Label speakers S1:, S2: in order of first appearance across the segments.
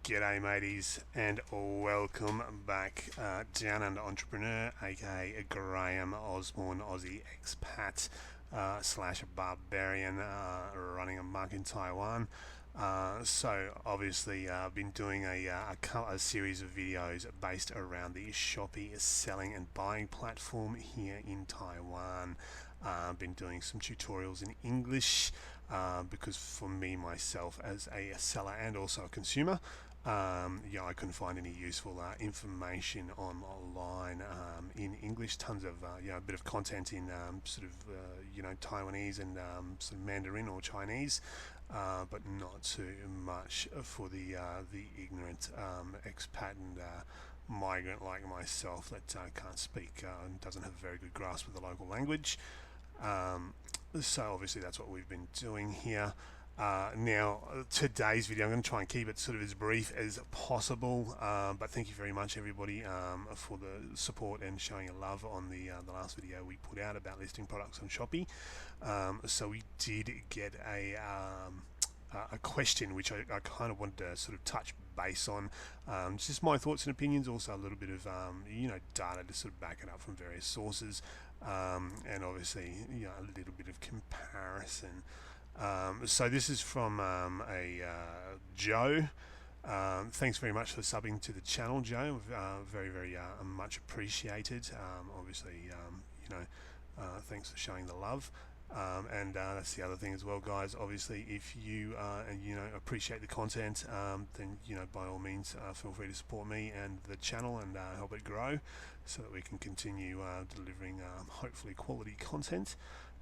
S1: G'day mateys and welcome back. Down Under Entrepreneur, aka Graham Osborne, Aussie expat slash barbarian, running a mug in Taiwan. So obviously I've been doing a series of videos based around the Shopee selling and buying platform here in Taiwan. I've been doing some tutorials in English because for me myself as a seller and also a consumer, I couldn't find any useful information online in English. Tons of a bit of content in Taiwanese and some Mandarin or Chinese, but not too much for the ignorant expat and migrant like myself that can't speak and doesn't have a very good grasp of the local language. So obviously that's what we've been doing here. Now, today's video, I'm going to try and keep it sort of as brief as possible, but thank you very much everybody for the support and showing your love on the last video we put out about listing products on Shopee. So we did get a question which I kind of wanted to sort of touch base on, just my thoughts and opinions, also a little bit of data to sort of back it up from various sources, and obviously a little bit of comparison. So this is from Joe. Thanks very much for subbing to the channel, Joe. Very much appreciated. Obviously, thanks for showing the love. And that's the other thing as well, guys. Obviously, if you appreciate the content, then by all means feel free to support me and the channel and help it grow, so that we can continue delivering hopefully quality content.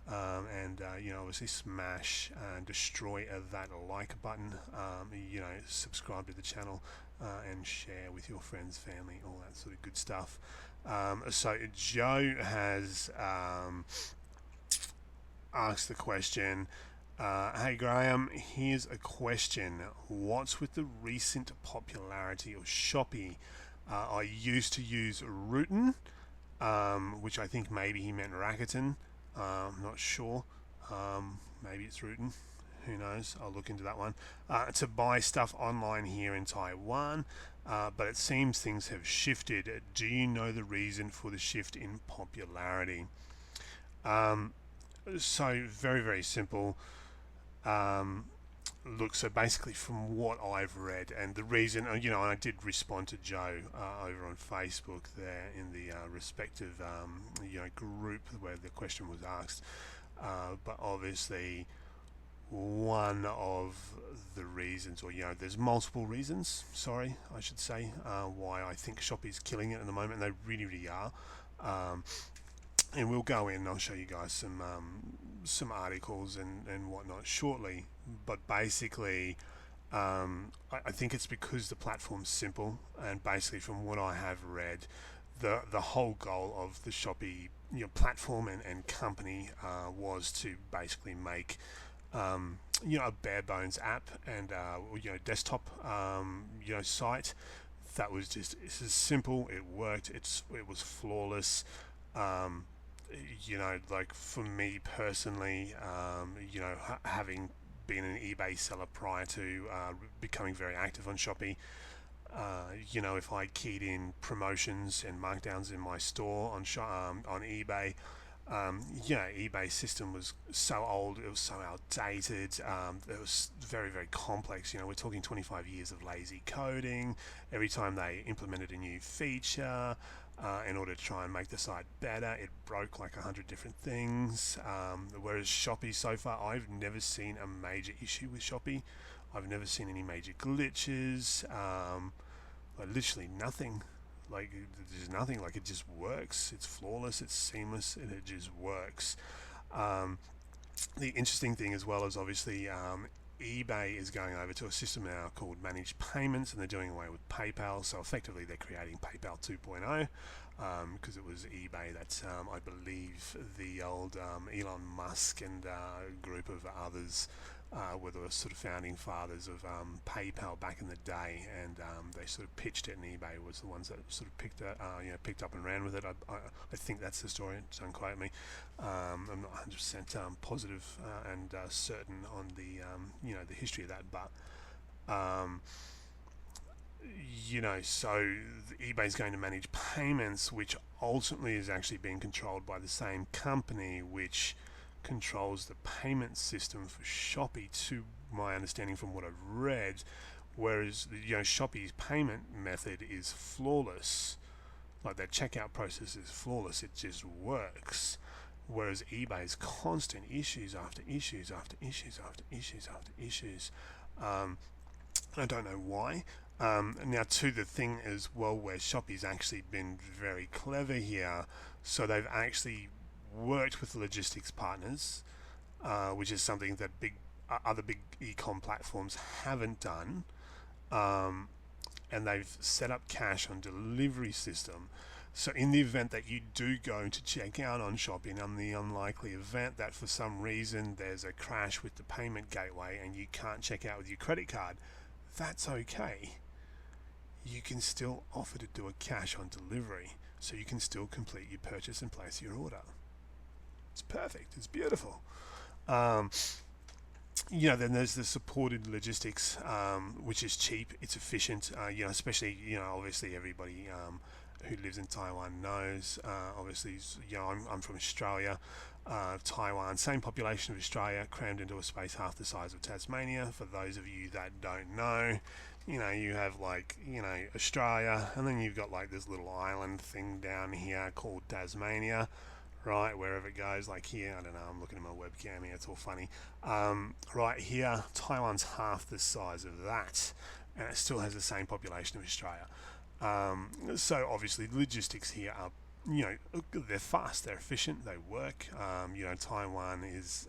S1: Obviously smash and destroy that like button, subscribe to the channel, and share with your friends, family, all that sort of good stuff. So Joe has asked the question, hey Graham, here's a question. What's with the recent popularity of Shopee? I used to use Rootin, which I think maybe he meant Rakuten. I'm not sure. Maybe it's Rootin. Who knows? I'll look into that one. To buy stuff online here in Taiwan, but it seems things have shifted. Do you know the reason for the shift in popularity? So very simple. Look, so basically from what I've read, and the reason, I did respond to Joe over on Facebook there in the respective group where the question was asked, but obviously one of the reasons, or there's multiple reasons, sorry I should say, why I think Shopee's killing it at the moment, and they really are. And we'll go in and I'll show you guys some articles and whatnot shortly, but basically I think it's because the platform's simple, and basically from what I have read, the whole goal of the Shopee platform and company was to basically make a bare bones app and desktop site that was just simple. It worked. It was flawless. Like for me personally, having been an eBay seller prior to becoming very active on Shopee, if I keyed in promotions and markdowns in my store on eBay, eBay system was so old, it was so outdated, it was very complex. We're talking 25 years of lazy coding. Every time they implemented a new feature, in order to try and make the site better, it broke like 100 different things. Whereas Shopee, so far, I've never seen a major issue with Shopee. I've never seen any major glitches, like literally nothing. Like there's nothing. Like it just works. It's flawless. It's seamless, and it just works. The interesting thing as well is obviously eBay is going over to a system now called Managed Payments, and they're doing away with PayPal. So effectively, they're creating PayPal 2.0, because it was eBay that I believe the old Elon Musk and group of others were the sort of founding fathers of PayPal back in the day, and they sort of pitched it, and eBay was the ones that sort of picked up and ran with it. I think that's the story. Don't quote me. I'm not 100% positive and certain on the the history of that, but So eBay is going to manage payments, which ultimately is actually being controlled by the same company, which controls the payment system for Shopee, to my understanding from what I've read. Whereas Shopee's payment method is flawless, like their checkout process is flawless. It just works. Whereas eBay's constant issues after issues after issues after issues after issues. Um, I don't know why. Now, to the thing as well, where Shopee's actually been very clever here, so they've actually worked with logistics partners, which is something that other big e-com platforms haven't done, um, and they've set up cash on delivery system. So in the event that you do go to check out on Shopee, and on the unlikely event that for some reason there's a crash with the payment gateway and you can't check out with your credit card, that's okay. You can still offer to do a cash on delivery, so you can still complete your purchase and place your order. It's perfect. It's beautiful. Um, then there's the supported logistics, which is cheap. It's efficient. Especially obviously everybody who lives in Taiwan knows. Obviously, I'm from Australia. Taiwan, same population of Australia, crammed into a space half the size of Tasmania. For those of you that don't know, you have Australia, and then you've got like this little island thing down here called Tasmania, right? Wherever it goes, like here, I don't know, I'm looking at my webcam here, it's all funny. Right here, Taiwan's half the size of that, and it still has the same population of Australia. So obviously, logistics here are, they're fast, they're efficient, they work. Taiwan is,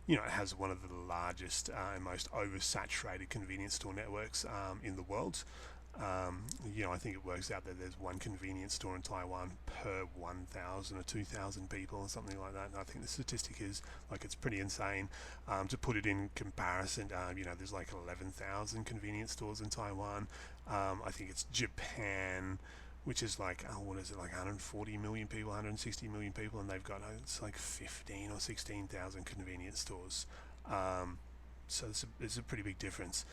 S1: it has one of the largest and most oversaturated convenience store networks in the world. I think it works out that there's one convenience store in Taiwan per 1,000 or 2,000 people or something like that. And I think the statistic is it's pretty insane. To put it in comparison, there's like 11,000 convenience stores in Taiwan. I think it's Japan, which is like 140 million people, 160 million people, and they've got it's like 15 or 16,000 convenience stores. So it's a pretty big difference.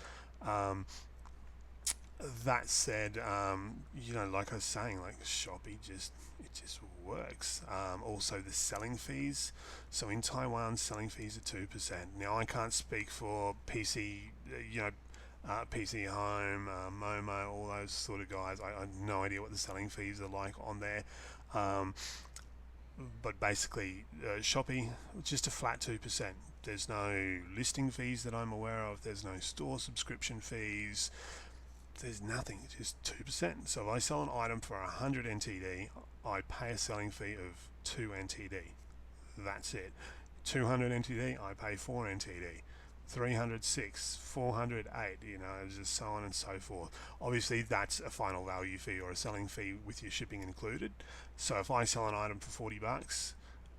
S1: That said, like I was saying, like Shopee it just works. Also, the selling fees. So in Taiwan, selling fees are 2%. Now, I can't speak for PC, PC Home, MoMo, all those sort of guys. I have no idea what the selling fees are like on there. But basically, Shopee, just a flat 2%. There's no listing fees that I'm aware of. There's no store subscription fees. There's nothing, just 2%. So if I sell an item for 100 NTD, I pay a selling fee of 2 NTD. That's it. 200 NTD, I pay 4 NTD. 306, 408, just so on and so forth. Obviously, that's a final value fee or a selling fee with your shipping included. So if I sell an item for $40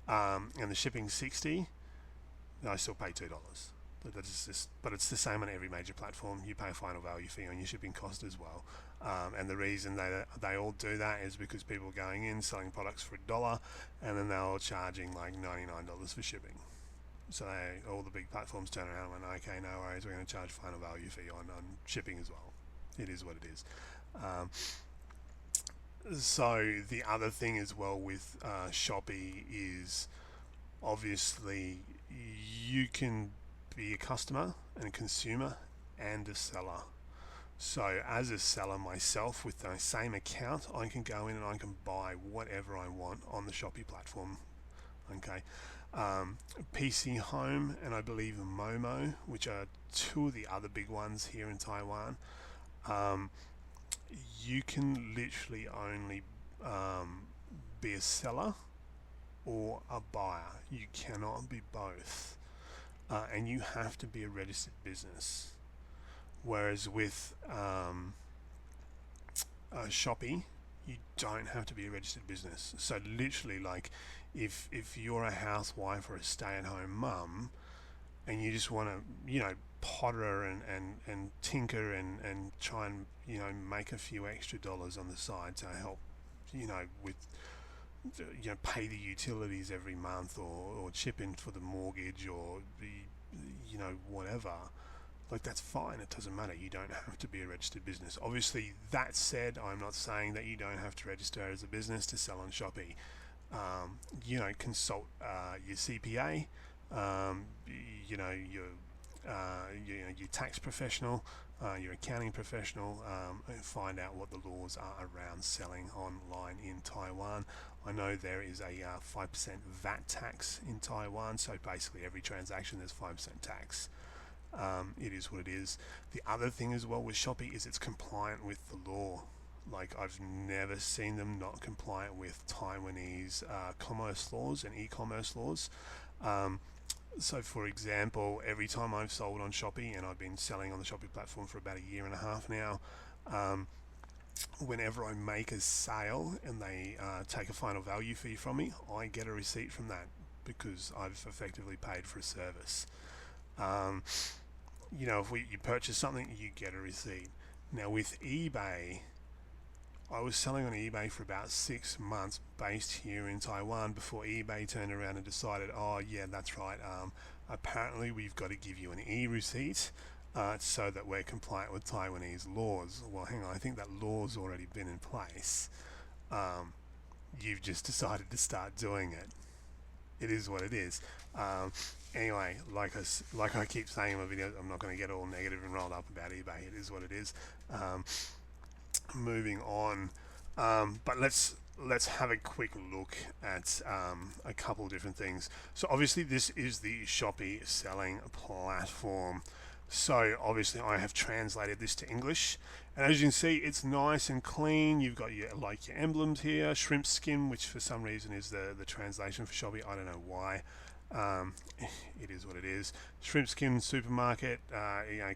S1: and the shipping's 60, I still pay $2. But it's the same on every major platform. You pay a final value fee on your shipping cost as well. And the reason they all do that is because people are going in selling products for $1, and then they're all charging like $99 for shipping. So all the big platforms turn around and went, okay, no worries, we're going to charge final value fee on shipping as well. It is what it is. So the other thing as well with Shopee is obviously you can be a customer and a consumer and a seller. So as a seller myself, with the same account, I can go in and I can buy whatever I want on the Shopee platform. Okay. PC Home and I believe MoMo, which are two of the other big ones here in Taiwan, you can literally only be a seller or a buyer. You cannot be both. And you have to be a registered business. Whereas with Shopee, you don't have to be a registered business. So literally, like, if you're a housewife or a stay-at-home mum, and you just want to, potter and tinker and try and, make a few extra dollars on the side to help, with, pay the utilities every month or chip in for the mortgage or the, whatever, Like, that's fine, it doesn't matter, you don't have to be a registered business. Obviously, that said, I'm not saying that you don't have to register as a business to sell on Shopee. Consult your CPA, um, you know, your your tax professional, your accounting professional, and find out what the laws are around selling online in Taiwan. I know there is a 5% VAT tax in Taiwan, so basically every transaction there's 5% tax. It is what it is. The other thing as well with Shopee is it's compliant with the law. Like, I've never seen them not compliant with Taiwanese commerce laws and e-commerce laws. Um, so, for example, every time I've sold on Shopee, and I've been selling on the Shopee platform for about a year and a half now, um, whenever I make a sale and they take a final value fee from me, I get a receipt from that because I've effectively paid for a service. Um, if you purchase something, you get a receipt. Now, with eBay, I was selling on eBay for about 6 months based here in Taiwan before eBay turned around and decided, oh yeah, that's right, apparently we've got to give you an e-receipt so that we're compliant with Taiwanese laws. Well, hang on, I think that law's already been in place. Um, you've just decided to start doing it. It is what it is. Anyway, like I keep saying in my videos, I'm not going to get all negative and rolled up about eBay. It is what it is. Moving on, but let's have a quick look at a couple of different things. So obviously this is the Shopee selling platform. So obviously I have translated this to English, and as you can see, it's nice and clean. You've got your emblems here, shrimp skin, which for some reason is the translation for Shopee. I don't know why. Um, it is what it is. Shrimp skin supermarket,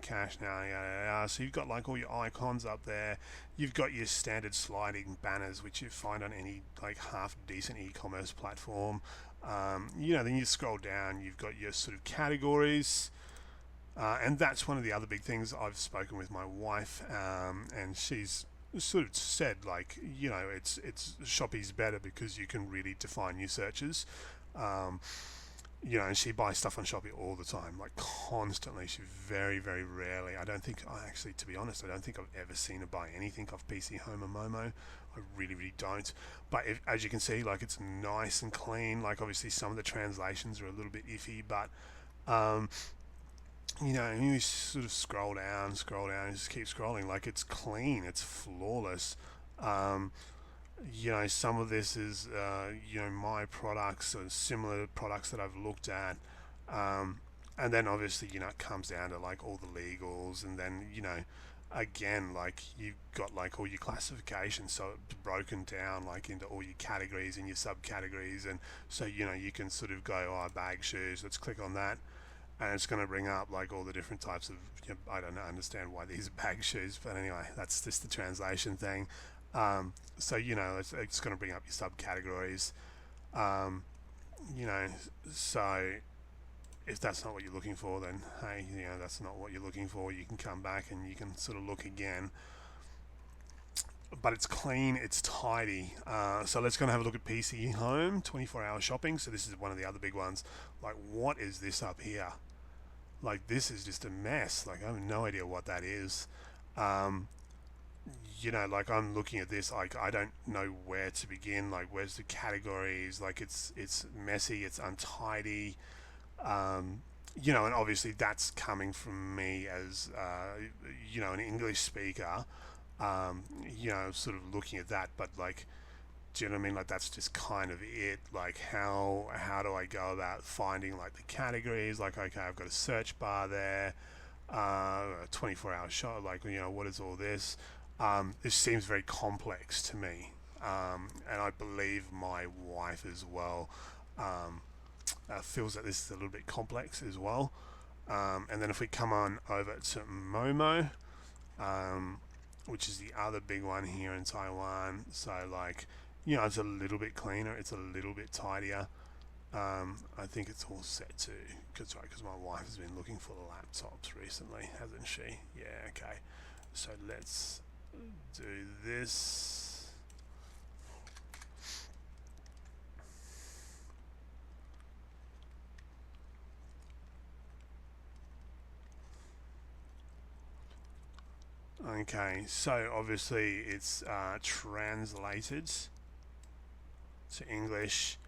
S1: cash now. So you've got like all your icons up there. You've got your standard sliding banners, which you find on any like half decent e-commerce platform. Then you scroll down. You've got your sort of categories. And that's one of the other big things. I've spoken with my wife, and she's sort of said, like, it's Shopee's better because you can really define your searches. Um, and she buys stuff on Shopee all the time, like constantly. She very, very rarely. I don't think, actually, to be honest, I don't think I've ever seen her buy anything off PC Home and MoMo. I really, really don't. But as you can see, like, it's nice and clean. Like, obviously, some of the translations are a little bit iffy, but um, you sort of scroll down, and just keep scrolling. Like, it's clean, it's flawless. Um, some of this is, my products or similar products that I've looked at. And then obviously, it comes down to like all the legals, and then, again, like you've got like all your classifications, so it's broken down like into all your categories and your subcategories. And so, you can sort of go, oh, bag shoes, let's click on that, and it's going to bring up like all the different types of, I don't understand why these are bag shoes, but anyway, that's just the translation thing. So it's going to bring up your subcategories. Um, you know, so if that's not what you're looking for, then hey, that's not what you're looking for. You can come back and you can sort of look again. But it's clean, it's tidy. So let's go and have a look at PC Home 24-hour shopping. So this is one of the other big ones. Like, what is this up here? Like, this is just a mess. Like, I have no idea what that is. Like, I'm looking at this, like, I don't know where to begin. Like, where's the categories? Like, it's messy, it's untidy. And obviously that's coming from me as an English speaker. Sort of looking at that, but like, do you know what I mean? Like, that's just kind of it. Like, how do I go about finding like the categories? Like, okay, I've got a search bar there, 24-hour shop. Like, what is all this? This seems very complex to me, and I believe my wife as well feels that this is a little bit complex as well. And then if we come on over to Momo, which is the other big one here in Taiwan. So like, it's a little bit cleaner, it's a little bit tidier. I think it's all set to, because my wife has been looking for laptops recently, hasn't she? Yeah, okay. So let's do this. Okay, so obviously it's translated to English,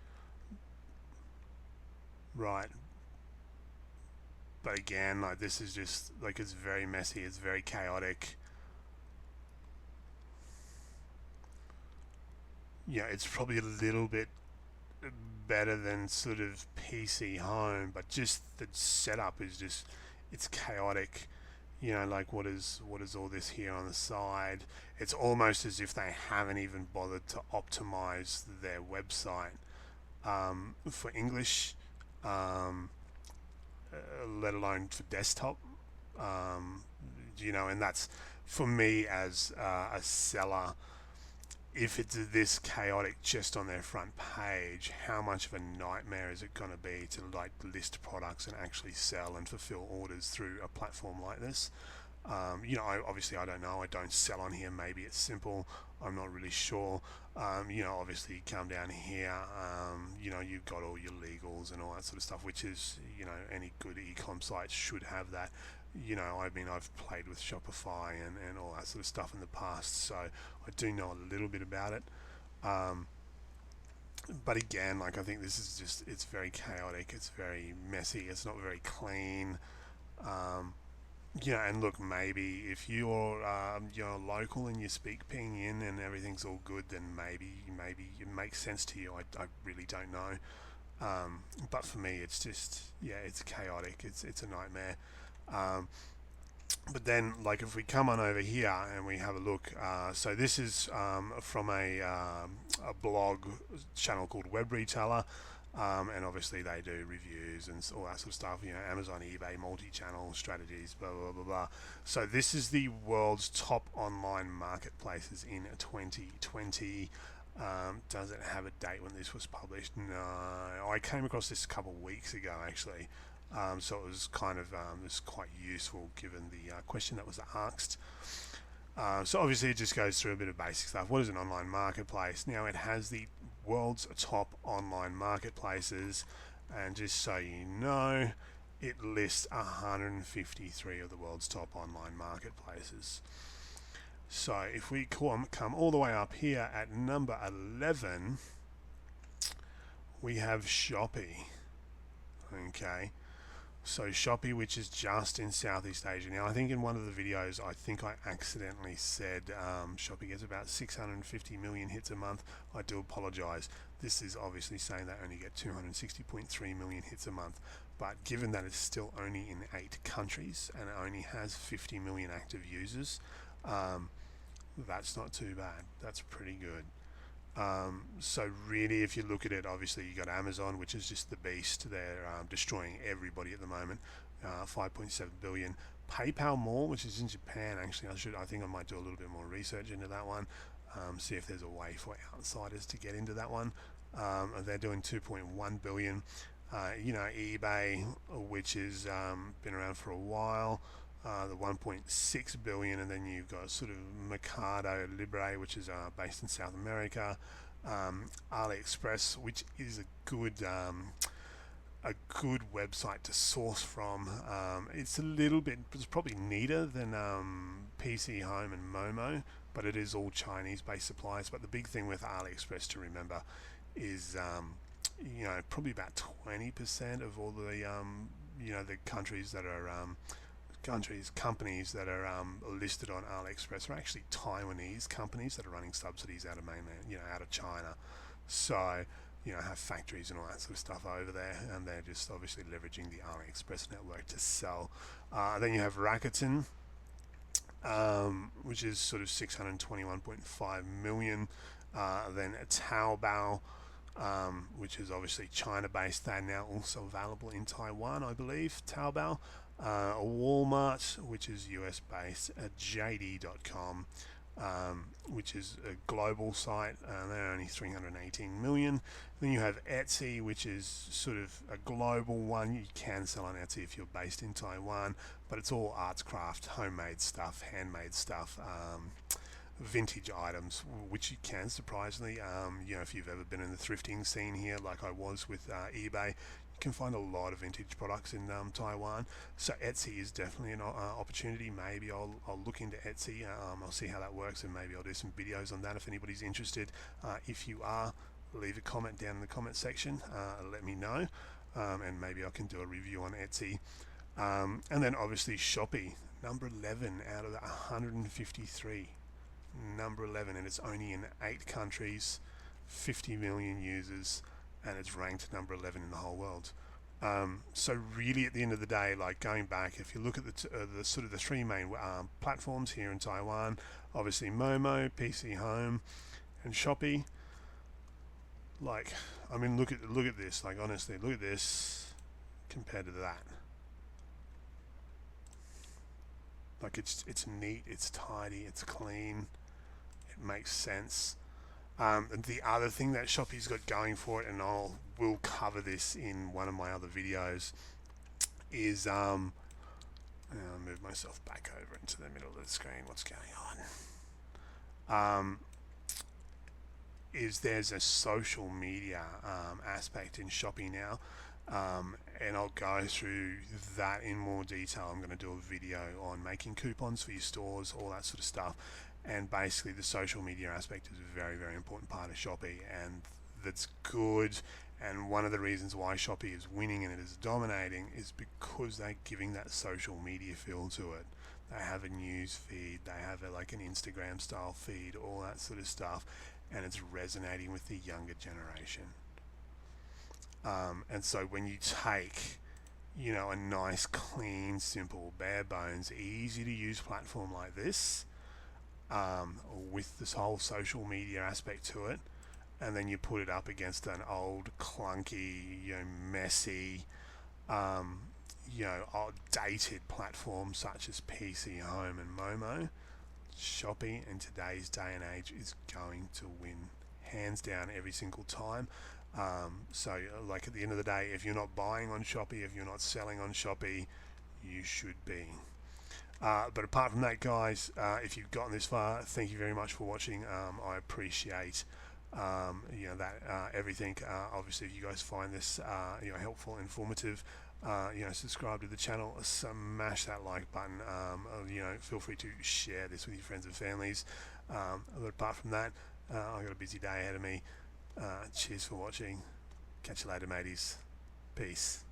S1: right? But again, like this is just like it's very messy, it's very chaotic. Yeah, it's probably a little bit better than sort of PC Home, but just the setup is just it's chaotic. You know, like what is all this here on the side? It's almost as if they haven't even bothered to optimize their website for English, um, let alone for desktop. You know, and that's for me as a seller. If it's this chaotic just on their front page, how much of a nightmare is it going to be to like list products and actually sell and fulfill orders through a platform like this? You know, obviously I don't know. I don't sell on here. Maybe it's simple. I'm not really sure. You know, obviously you come down here. You know, you've got all your legals and all that sort of stuff, which is, you know, any good e-com site should have that. You know, I mean, I've played with Shopify and all that sort of stuff in the past, so I do know a little bit about it. Um, but again, like I think this is just, it's very chaotic. It's very messy. It's not very clean. Um, yeah, and look, maybe if you're local and you speak Pinyin and everything's all good, then maybe it makes sense to you. I really don't know. But for me, it's just yeah, it's chaotic. It's a nightmare. Um, but then, like if we come on over here and we have a look, so this is from a blog channel called Web Retailer. And obviously they do reviews and all that sort of stuff, you know, Amazon, eBay, multi-channel strategies, blah, blah, blah, blah. So this is the world's top online marketplaces in 2020. Does it have a date when this was published? No. I came across this a couple of weeks ago, actually. So it was kind of it was quite useful given the question that was asked. So obviously it just goes through a bit of basic stuff. What is an online marketplace? Now it has the world's top online marketplaces, and just so you know, it lists 153 of the world's top online marketplaces. So if we come all the way up here at number 11, we have Shopee. Okay, so Shopee, which is just in Southeast Asia. Now, I think in one of the videos, I think I accidentally said Shopee gets about 650 million hits a month. I do apologize. This is obviously saying they only get 260.3 million hits a month. But given that it's still only in 8 countries and it only has 50 million active users, um, that's not too bad. That's pretty good. So really, if you look at it, obviously you got Amazon, which is just the beast. They're destroying everybody at the moment. 5.7 billion. PayPal Mall, which is in Japan. Actually, I think I might do a little bit more research into that one. See if there's a way for outsiders to get into that one. They're doing 2.1 billion. You know, eBay, which has been around for a while. The 1.6 billion, and then you've got sort of Mercado Libre, which is based in South America, AliExpress, which is a good website to source from. It's probably neater than PC Home and MoMo, but it is all Chinese-based suppliers. But the big thing with AliExpress to remember is you know, probably about 20% of all the you know, the companies that are listed on AliExpress are actually Taiwanese companies that are running subsidies out of mainland, you know, out of China. So, you know, have factories and all that sort of stuff over there, and they're just obviously leveraging the AliExpress network to sell. Then you have Rakuten, which is sort of 621.5 million. Then Taobao, which is obviously China-based. They're now also available in Taiwan, I believe. Taobao, Walmart, which is US-based. JD.com, which is a global site. They're only 318 million. Then you have Etsy, which is sort of a global one. You can sell on Etsy if you're based in Taiwan, but it's all arts, craft, homemade stuff, handmade stuff. Vintage items, which you can, surprisingly, you know, if you've ever been in the thrifting scene here, like I was with eBay, you can find a lot of vintage products in Taiwan. So Etsy is definitely an opportunity. Maybe I'll look into Etsy. I'll see how that works, and maybe I'll do some videos on that if anybody's interested. If you are, leave a comment down in the comment section. Let me know, and maybe I can do a review on Etsy. And then obviously Shopee, number 11 out of the 153. Number 11, and it's only in 8 countries, 50 million users, and it's ranked number 11 in the whole world. So really, at the end of the day, like going back, if you look at the sort of the 3 main platforms here in Taiwan, obviously Momo, PC Home, and Shopee. Like, I mean, look at this. Like, honestly, look at this compared to that. Like, it's neat, it's tidy, it's clean, it makes sense. And the other thing that Shopee's got going for it, and will cover this in one of my other videos, is I'll move myself back over into the middle of the screen. What's going on? Is there's a social media aspect in Shopee now, and I'll go through that in more detail. I'm going to do a video on making coupons for your stores, all that sort of stuff. And basically the social media aspect is a very, very important part of Shopee, and that's good. And one of the reasons why Shopee is winning and it is dominating is because they're giving that social media feel to it. They have a news feed, they have like an Instagram style feed, all that sort of stuff, and it's resonating with the younger generation. And so when you take, a nice, clean, simple, bare bones, easy to use platform like this, with this whole social media aspect to it, and then you put it up against an old, clunky, messy, outdated platform such as PC Home and MoMo, Shopee in today's day and age is going to win hands down every single time. So like at the end of the day, if you're not buying on Shopee, if you're not selling on Shopee, you should be. But apart from that, guys, if you've gotten this far, thank you very much for watching. I appreciate everything. Obviously, if you guys find this helpful, informative, subscribe to the channel, smash that like button. Feel free to share this with your friends and families. But apart from that, I've got a busy day ahead of me. Cheers for watching. Catch you later, mateys. Peace.